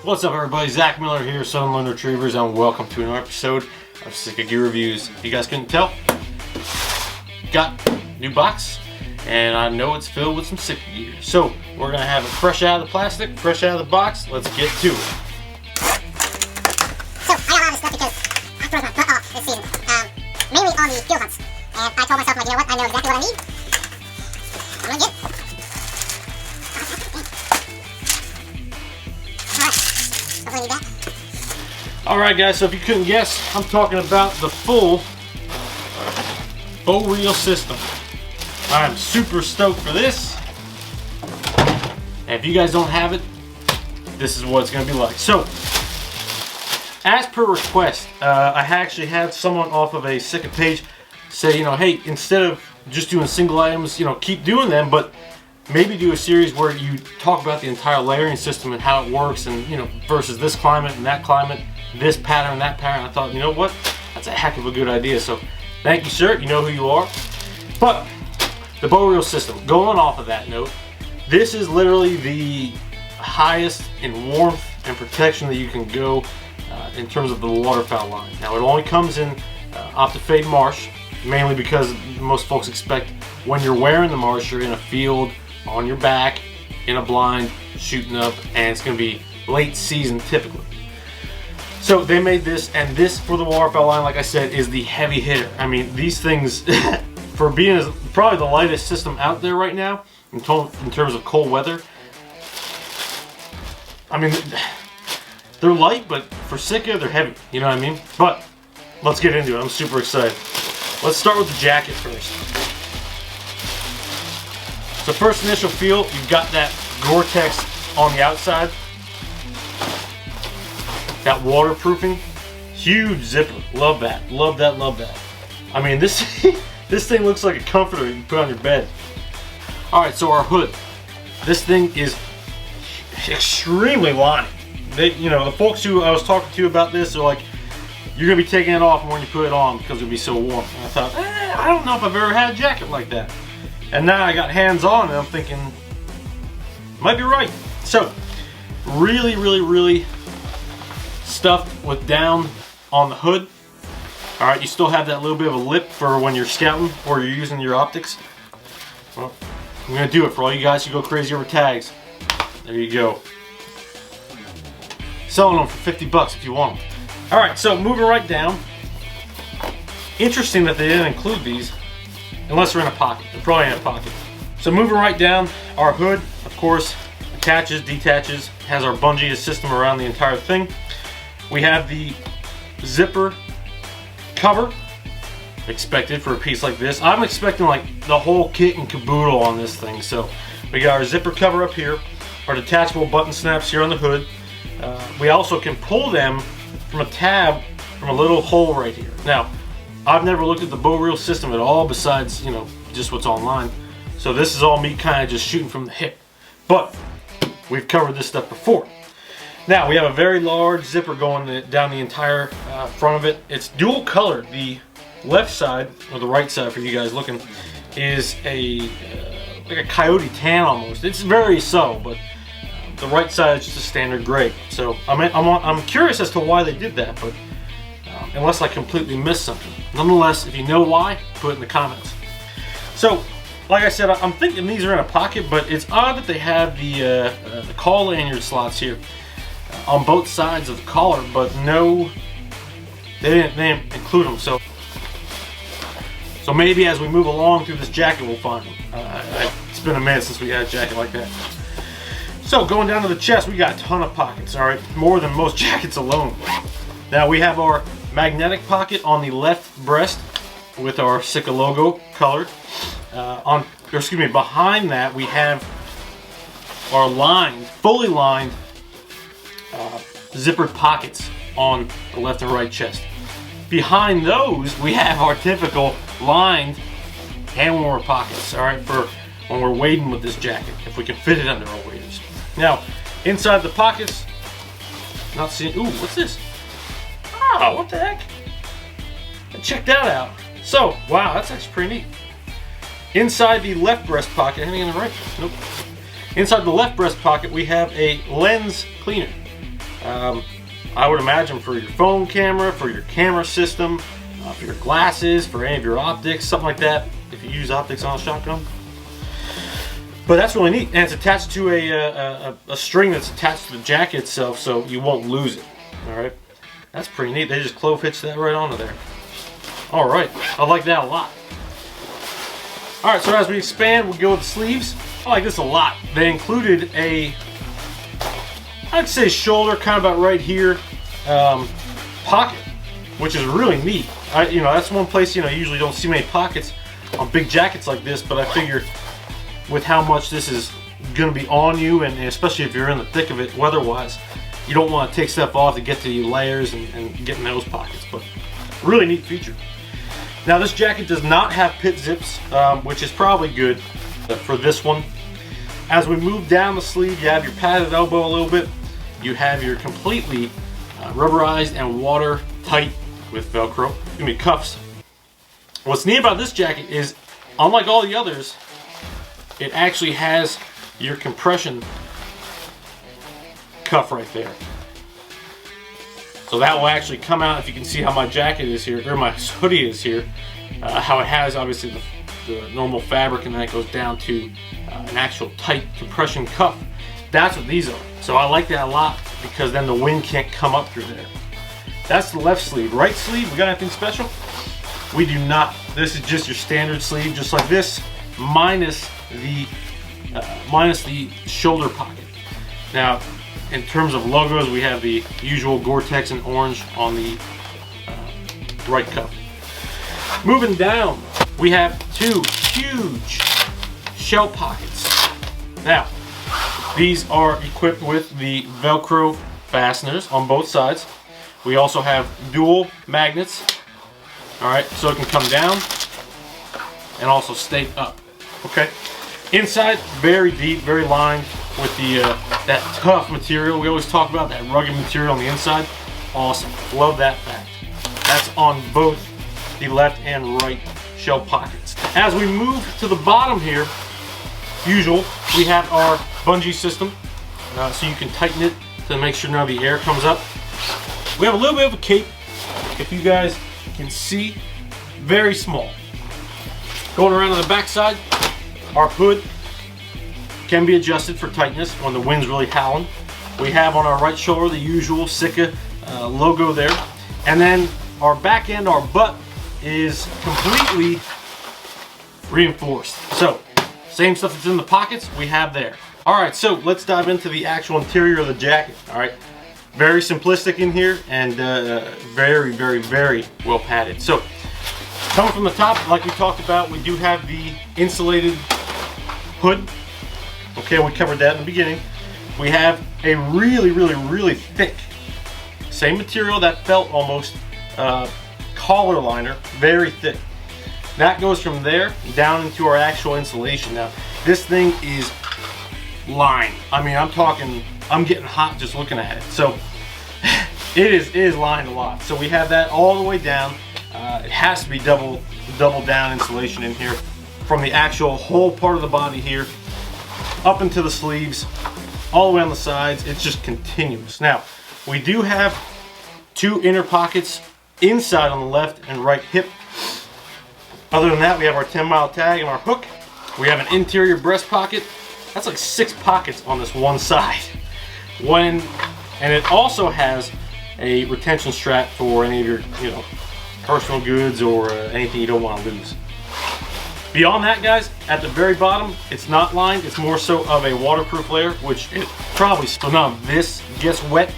What's up everybody, Zach Miller here, Sunland Retrievers, and welcome to another episode of Sitka Gear Reviews. If you guys couldn't tell, got a new box, and I know it's filled with some Sitka gear. So, we're going to have it fresh out of the plastic, fresh out of the box. Let's get to it. So, I got a lot of stuff because I froze my butt off this season, mainly on the field hunts. And I told myself, like, you know what, I know exactly what I need. I'm going to get it. Alright guys, so if you couldn't guess, I'm talking about the full Boreal system. I'm super stoked for this. And if you guys don't have it, this is what it's going to be like. So, as per request, I actually had someone off of a Sitka page say, you know, hey, instead of just doing single items, you know, keep doing them, but maybe do a series where you talk about the entire layering system and how it works, and you know, versus this climate and that climate, this pattern, that pattern. I thought, you know what, that's a heck of a good idea. So thank you, sir, you know who you are. But the Boreal system, going off of that note, this is literally the highest in warmth and protection that you can go in terms of the waterfowl line. Now it only comes in Optifade Marsh, mainly because most folks expect when you're wearing the Marsh, you're in a field, on your back, in a blind, shooting up, and it's going to be late season typically. So they made this, and this for the waterfowl line, like I said, is the heavy hitter. I mean, these things, for being probably the lightest system out there right now, in terms of cold weather, I mean, they're light, but for Sitka, they're heavy, you know what I mean? But let's get into it. I'm super excited. Let's start with the jacket first. So first initial feel, you've got that GORE-TEX on the outside. That waterproofing, huge zipper. Love that, love that, love that. I mean, this this thing looks like a comforter you can put on your bed. All right, so our hood. This thing is extremely lined. You know, the folks who I was talking to about this are like, you're gonna be taking it off when you put it on because it'll be so warm. And I thought, I don't know if I've ever had a jacket like that. And now I got hands on and I'm thinking, might be right. So, really, really, really stuffed with down on the hood. All right, you still have that little bit of a lip for when you're scouting or you're using your optics. Well, I'm gonna do it for all you guys who go crazy over tags. There you go. Selling them for 50 bucks if you want them. All right, so moving right down. Interesting that they didn't include these. Unless they're in a pocket. They're probably in a pocket. So moving right down, our hood, of course, attaches, detaches, has our bungee system around the entire thing. We have the zipper cover, expected for a piece like this. I'm expecting like the whole kit and caboodle on this thing. So we got our zipper cover up here, our detachable button snaps here on the hood. We also can pull them from a tab from a little hole right here. Now, I've never looked at the Boreal system at all besides, you know, just what's online. So this is all me kind of just shooting from the hip. But we've covered this stuff before. Now we have a very large zipper going down the entire front of it. It's dual colored. The left side, or the right side for you guys looking, is a like a coyote tan almost. It's very subtle, but the right side is just a standard gray. So I'm curious as to why they did that, but unless I completely missed something. Nonetheless, if you know why, put it in the comments. So, like I said, I'm thinking these are in a pocket, but it's odd that they have the call lanyard slots here on both sides of the collar, but no, they didn't include them. So maybe as we move along through this jacket, we'll find them. It's been a minute since we had a jacket like that. So going down to the chest, we got a ton of pockets. All right, more than most jackets alone. Now we have our magnetic pocket on the left breast with our Sitka logo colored. Behind that we have our lined, fully lined zippered pockets on the left and right chest. Behind those we have our typical lined hand warmer pockets, all right, for when we're wading with this jacket, if we can fit it under our waders. Now, inside the pockets, not seeing, ooh, what's this? Oh, what the heck? Check that out. So, wow, that's actually pretty neat. Inside the left breast pocket, anything in the right? Nope. Inside the left breast pocket, we have a lens cleaner. I would imagine for your phone camera, for your camera system, for your glasses, for any of your optics, something like that, if you use optics on a shotgun. But that's really neat, and it's attached to a string that's attached to the jacket itself, so you won't lose it. All right, that's pretty neat. They just clove hitched that right onto there. All right, I like that a lot. All right, so as we expand, we'll go with the sleeves. I like this a lot. They included a, I'd say shoulder, kind of about right here, pocket, which is really neat. That's one place, you usually don't see many pockets on big jackets like this, but I figure with how much this is going to be on you, and especially if you're in the thick of it weather-wise, you don't want to take stuff off to get to your layers and get in those pockets, but really neat feature. Now this jacket does not have pit zips, which is probably good for this one. As we move down the sleeve, you have your padded elbow a little bit. You have your completely rubberized and watertight with Velcro, cuffs. What's neat about this jacket is, unlike all the others, it actually has your compression cuff right there. So that will actually come out, if you can see how my jacket is here, or my hoodie is here, how it has obviously the normal fabric, and then it goes down to an actual tight compression cuff. That's what these are. So I like that a lot, because then the wind can't come up through there. That's the left sleeve. Right sleeve, we got anything special? We do not. This is just your standard sleeve, just like this, minus the shoulder pocket. Now, in terms of logos, we have the usual GORE-TEX in orange on the right cuff. Moving down, we have two huge shell pockets. Now, these are equipped with the Velcro fasteners on both sides. We also have dual magnets, all right, so it can come down and also stay up, okay? Inside, very deep, very lined with the that tough material. We always talk about that rugged material on the inside. Awesome, love that fact. That's on both the left and right shell pockets. As we move to the bottom here, usual, we have our bungee system, so you can tighten it to make sure none of the air comes up. We have a little bit of a cape, if you guys can see, very small. Going around on the back side, our hood can be adjusted for tightness when the wind's really howling. We have on our right shoulder the usual Sitka logo there. And then our back end, our butt, is completely reinforced. So, same stuff that's in the pockets, we have there. Alright, so let's dive into the actual interior of the jacket. Alright, very simplistic in here, and very, very, very well padded. So, coming from the top, like we talked about, we do have the insulated hood. Okay, we covered that in the beginning. We have a really, really, really thick, same material, that felt almost, collar liner, very thick. That goes from there down into our actual insulation. Now, this thing is lined. I mean, I'm getting hot just looking at it. So, it is lined a lot. So we have that all the way down. It has to be double down insulation in here, from the actual whole part of the body here up into the sleeves, all the way on the sides. It's just continuous. Now, we do have two inner pockets inside on the left and right hip. Other than that, we have our 10-mile tag and our hook. We have an interior breast pocket. That's like 6 pockets on this one side. And it also has a retention strap for any of your, personal goods or anything you don't want to lose. Beyond that, guys, at the very bottom, it's not lined. It's more so of a waterproof layer, which it probably, so none of this gets wet.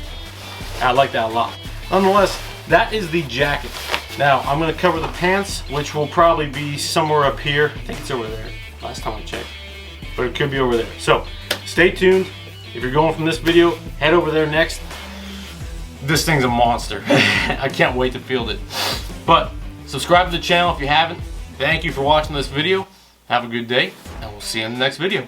I like that a lot. Nonetheless, that is the jacket. Now, I'm going to cover the pants, which will probably be somewhere up here. I think it's over there, last time I checked. But it could be over there. So, stay tuned. If you're going from this video, head over there next. This thing's a monster. I can't wait to field it. But, subscribe to the channel if you haven't. Thank you for watching this video. Have a good day, and we'll see you in the next video.